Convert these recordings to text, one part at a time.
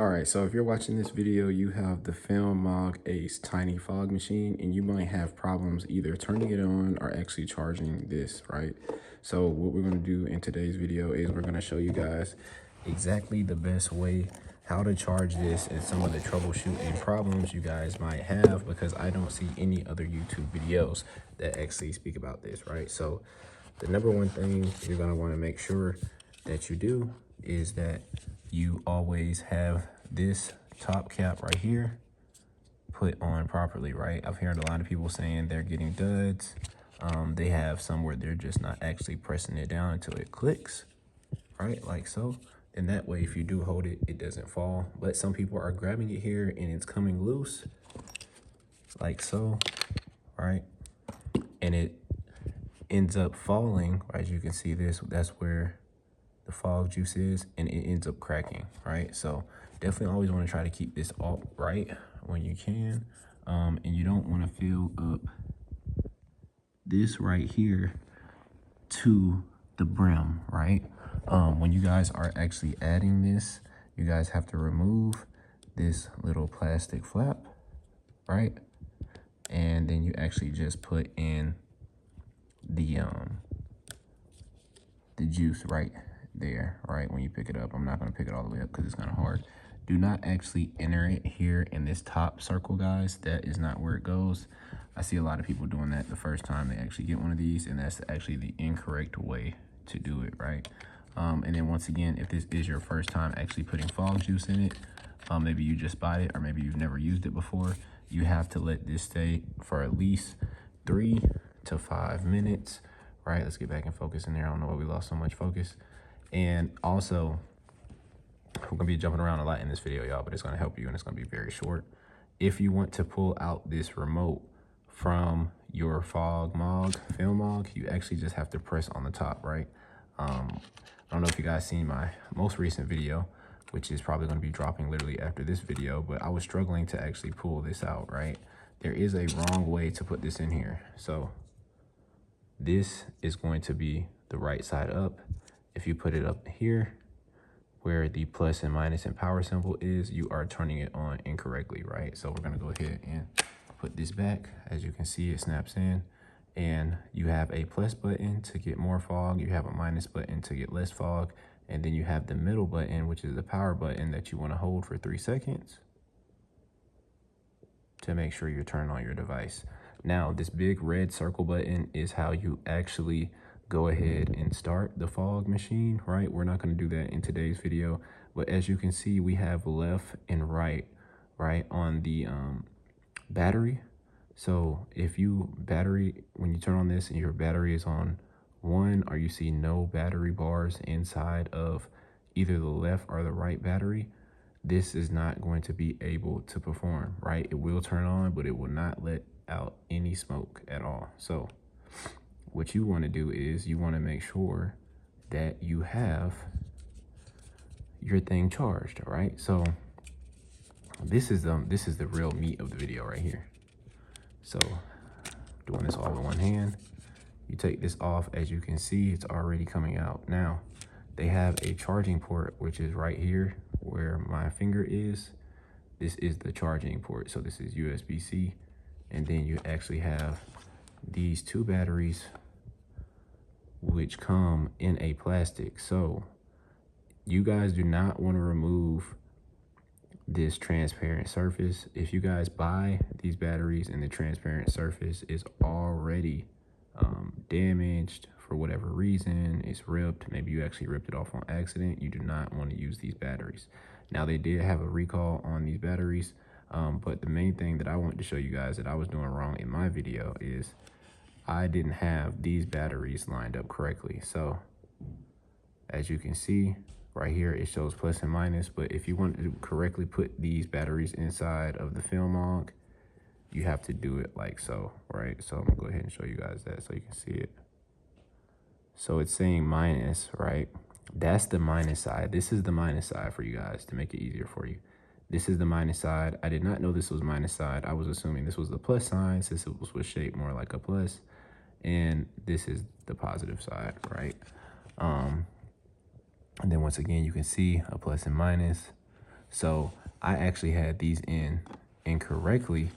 All right, so if you're watching this video, you have the Filmog Ace tiny fog machine, and you might have problems either turning it on or actually charging this, right? So what we're gonna do in today's video is we're gonna show you guys exactly the best way how to charge this and some of the troubleshooting problems you guys might have, because I don't see any other YouTube videos that actually speak about this, right? So the number one thing you're gonna wanna make sure that you do is that you always have this top cap right here put on properly, right? I've heard a lot of people saying they're getting duds. They have some where they're just not actually pressing it down until it clicks, right? Like so. And that way, if you do hold it, it doesn't fall. But some people are grabbing it here and it's coming loose, like so, right? And it ends up falling, as you can see this, that's where the fog juice is, and it ends up cracking, right? So definitely always want to try to keep this upright when you can, and you don't want to fill up this right here to the brim, right? When you guys are actually adding this, you guys have to remove this little plastic flap, right? And then you actually just put in the juice right there, right? When you pick it up, I'm not going to pick it all the way up because it's kind of hard. Do not actually enter it here in this top circle, guys. That is not where it goes. I see a lot of people doing that the first time they actually get one of these, and that's actually the incorrect way to do it, right? And then once again, if this is your first time actually putting fog juice in it, maybe you just bought it or maybe you've never used it before, you have to let this stay for at least 3 to 5 minutes, right? Let's get back in focus in there. I don't know why we lost so much focus. And also, we're gonna be jumping around a lot in this video, y'all, but it's gonna help you and it's gonna be very short. If you want to pull out this remote from your Filmog, you actually just have to press on the top, right? I don't know if you guys seen my most recent video, which is probably gonna be dropping literally after this video, but I was struggling to actually pull this out, right? There is a wrong way to put this in here. So this is going to be the right side up. If you put it up here where the plus and minus and power symbol is, you are turning it on incorrectly, right? So we're gonna go ahead and put this back. As you can see, it snaps in, and you have a plus button to get more fog. You have a minus button to get less fog. And then you have the middle button, which is the power button that you wanna hold for 3 seconds to make sure you're turning on your device. Now, this big red circle button is how you actually go ahead and start the fog machine, right? We're not going to do that in today's video, but as you can see, we have left and right on the battery. So if when you turn on this and your battery is on 1, or you see no battery bars inside of either the left or the right battery, this is not going to be able to perform, right? It will turn on, but it will not let out any smoke at all. So what you want to do is you want to make sure that you have your thing charged, all right? So this is the real meat of the video right here. So doing this all in one hand, you take this off. As you can see, it's already coming out. Now they have a charging port, which is right here where my finger is. This is the charging port. So this is USB-C, and then you actually have these 2 batteries which come in a plastic. So you guys do not want to remove this transparent surface. If you guys buy these batteries and the transparent surface is already damaged for whatever reason, it's ripped, maybe you actually ripped it off on accident, you do not want to use these batteries. Now, they did have a recall on these batteries, but the main thing that I wanted to show you guys that I was doing wrong in my video is I didn't have these batteries lined up correctly. So as you can see right here, it shows plus and minus, but if you want to correctly put these batteries inside of the Filmog, you have to do it like so, right? So I'm gonna go ahead and show you guys that so you can see it. So it's saying minus, right? That's the minus side. This is the minus side for you guys to make it easier for you. This is the minus side. I did not know this was minus side. I was assuming this was the plus sign since it was shaped more like a plus. And this is the positive side, right? And then once again, you can see a plus and minus. So I actually had these in incorrectly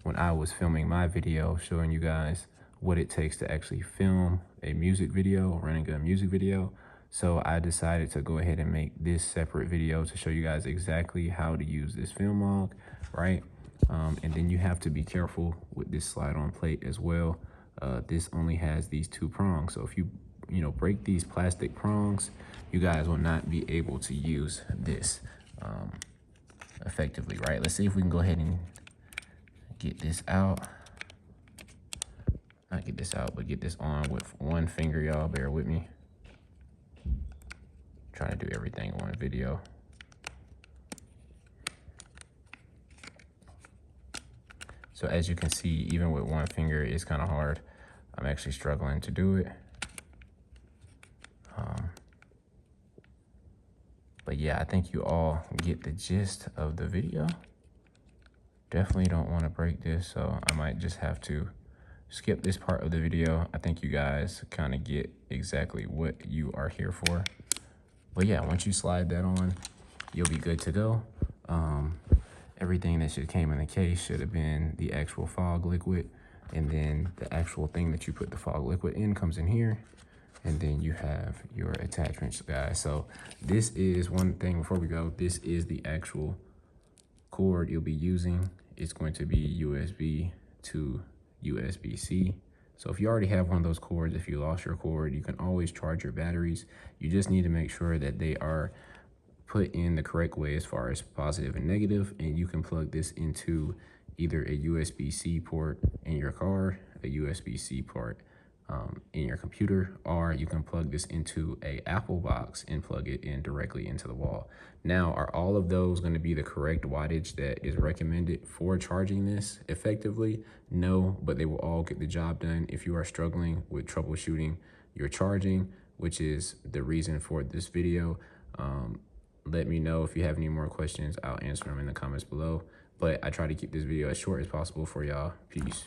when I was filming my video, showing you guys what it takes to actually film a music video, running a music video. So I decided to go ahead and make this separate video to show you guys exactly how to use this Filmog, right? And then you have to be careful with this slide-on plate as well. This only has these 2 prongs. So if you break these plastic prongs, you guys will not be able to use this effectively, right? Let's see if we can go ahead and get this out. Not get this out, but get this on with one finger, y'all. Bear with me. Trying to do everything in one video. So as you can see, even with one finger, it's kind of hard. I'm actually struggling to do it. But yeah, I think you all get the gist of the video. Definitely don't want to break this, so I might just have to skip this part of the video. I think you guys kind of get exactly what you are here for. But yeah, once you slide that on, you'll be good to go. Everything that should came in the case should have been the actual fog liquid, and then the actual thing that you put the fog liquid in comes in here, and then you have your attachments, guys. So this is one thing before we go. This is the actual cord you'll be using. It's going to be USB to USB-C. So if you already have one of those cords, if you lost your cord, you can always charge your batteries. You just need to make sure that they are put in the correct way as far as positive and negative, and you can plug this into either a USB-C port in your car, a USB-C port in your computer, or you can plug this into a Apple box and plug it in directly into the wall. Now, are all of those going to be the correct wattage that is recommended for charging this effectively? No, but they will all get the job done. If you are struggling with troubleshooting your charging, which is the reason for this video, let me know if you have any more questions. I'll answer them in the comments below. But I try to keep this video as short as possible for y'all. Peace.